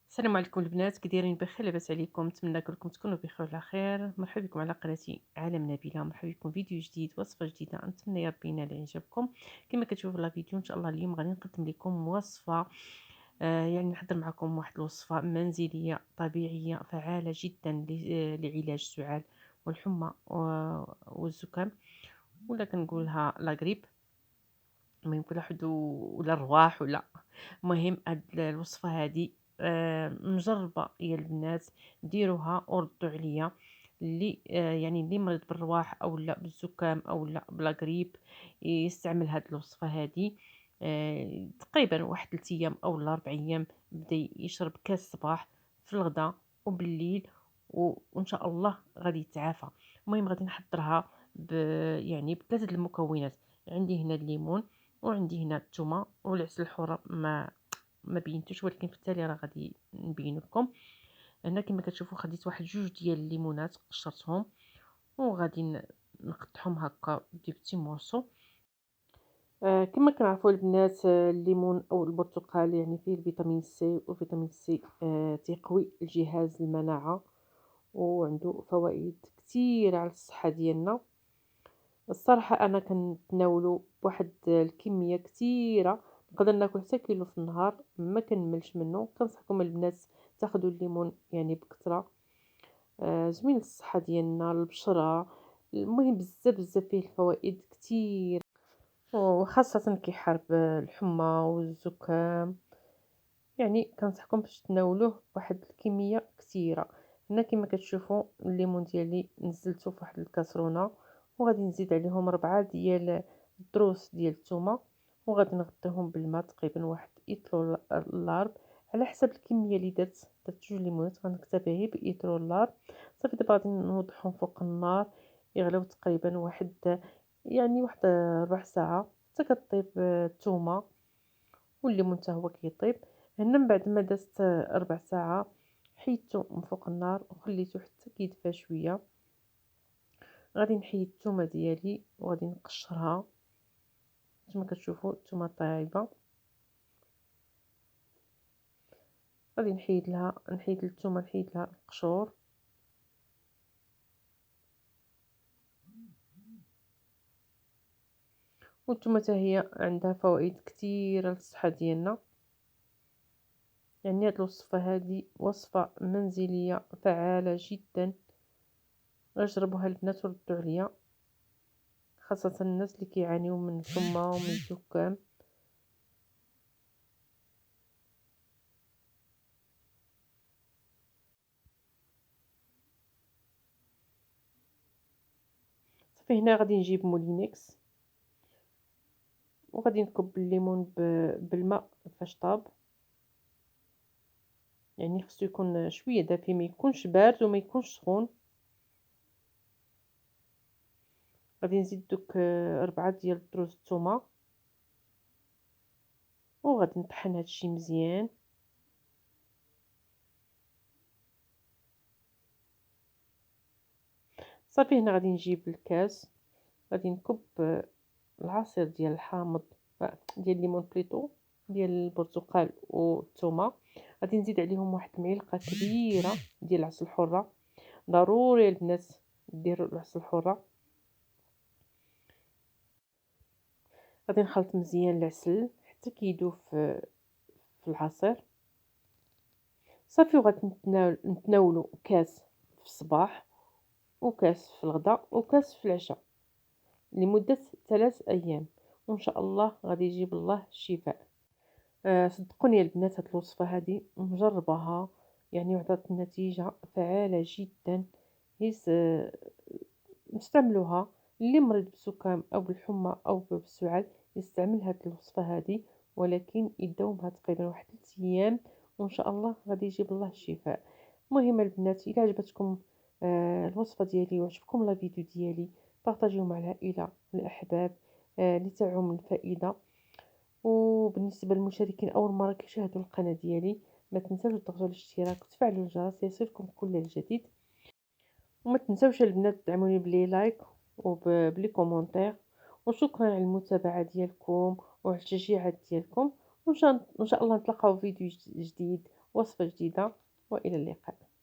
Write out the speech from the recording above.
السلام عليكم البنات، كي دايرين؟ بخير؟ لاباس عليكم؟ نتمنى كلكم تكونوا بخير وعلى خير. مرحبا بكم على قناتي عالم نبيله. مرحبا بكم فيديو جديد، وصفه جديده. نتمنى يا ربي ينال اعجابكم. كما كتشوفوا لا فيديو ان شاء الله اليوم غادي نقدم لكم وصفه، يعني نحضر معكم واحد الوصفه منزليه طبيعيه فعاله جدا لعلاج السعال والحمى والزكام، ولا كنقولها لا غريب. المهم كل واحد ولا الرواح ولا. المهم هاد الوصفة هادي مجربة يا البنات، ديروها وردوا عليا. اللي يعني اللي مريض بالرواح او لا بالزكام او لا بلا قريب يستعمل هاد الوصفة هادي. تقريبا واحد 3 ايام او 4 ايام بدا يشرب كاس الصباح في الغداء وبالليل، وان شاء الله غادي يتعافى. المهم غادي نحضرها يعني بثلاثه المكونات. عندي هنا الليمون، وعندي هنا الثومه والعسل الحر. ما بينتوش، ولكن في التالي راه غادي نبين لكم. هنا كما كتشوفوا خديت واحد 2 ديال الليمونات قشرتهم، وغادي نقطعهم هكا دي بتي مورسو. كما كنعرفوا البنات، الليمون او البرتقال يعني فيه الفيتامين سي، وفيتامين سي تيقوي الجهاز المناعه، وعنده فوائد كثيره على الصحه ديالنا. الصراحة أنا كنتناولو بواحد الكمية كتيرة، نقدر ناكل حتى كيلو في النهار ما كنملش منه. كنصحكم البنات تاخدوا الليمون يعني بكثرة. زوين للصحة ديالنا، البشرة. المهم بزاف بزاف فيه الفوائد كتير، وخاصة كيحارب الحمى والزكام. يعني كنصحكم باش تناولوه بواحد الكمية كثيرة. هنا كما كتشوفوا الليمون ديالي نزلته في واحد الكاسرونه، وغادي نزيد عليهم 4 ديال الضروس ديال الثومه، وغادي نغطيهم بالماء تقريبا واحد ايترو لارب على حسب الكميه اللي درت 2 ليمونات. غنكتفي غير بايترو لارب. صافي دابا غادي نوضعهم فوق النار يغليو تقريبا واحد، يعني واحد ربع ساعه حتى كطيب الثومه والليمون حتى هو كيطيب. هنا من بعد ما دازت ربع ساعة حيدته من فوق النار وخليته حتى كيدفى شوية. غادي نحيد الثومه ديالي وغادي نقشرها كما كتشوفوا. الثومه طايبه، غادي نحيد الثومه، نحيد لها القشور. والثومه حتى هي عندها فوائد كثيره للصحه ديالنا. يعني هاد الوصفه هذه وصفه منزليه فعاله جدا. جربوها البنات وردوا عليا، خاصة الناس اللي كيعانيو من الحمى ومن الزكام. صافي هنا غادي نجيب مولينكس، وغادي نكب الليمون بالماء فاش طاب. يعني خصو يكون شويه دافي، ما يكونش بارد وما يكونش سخون. غادي نزيد دوك 4 ديال دروس الثومه، وغادي نطحن هادشي مزيان. صافي هنا غادي نجيب الكاس، غادي نكب العصير ديال الحامض، ديال الليمون بليطو، ديال البرتقال والثومه. غادي نزيد عليهم واحد المعلقه كبيره ديال العسل الحره. ضروري البنات ديروا العسل الحره. غادي نخلط مزيان العسل حتى كيدوب في العصير. صافي وغادي نتناولو كاس في الصباح، وكاس في الغداء، وكاس في العشاء لمدة 3 أيام، وإن شاء الله غادي يجيب الله الشفاء. صدقوني البنات، هاد الوصفة هادي مجرباها يعني وعطات نتيجة فعالة جدا. هيس نستعملوها. اللي مريض بالزكام او بالحمى او بالسعال يستعمل هاد الوصفه هادي، ولكن يداومها تقريبا واحد 3 ايام، وان شاء الله غادي يجيب الله الشفاء. المهم البنات، الا عجبتكم الوصفه ديالي وعجبكم لا فيديو ديالي، بارطاجيو مع العائله والاحباب لتعم الفائده. وبالنسبه للمشاركين اول مره كيشاهدوا القناه ديالي، ما تنساوش تضغطوا على الاشتراك وتفعلوا الجرس ليصلكم كل جديد. وما تنساوش البنات تدعموني بلي لايك وبلي كومونتير. وشكرا على المتابعه ديالكم وعلى التشجيعات ديالكم. وان شاء الله نتلاقاو في فيديو جديد، وصفة جديدة، وإلى اللقاء.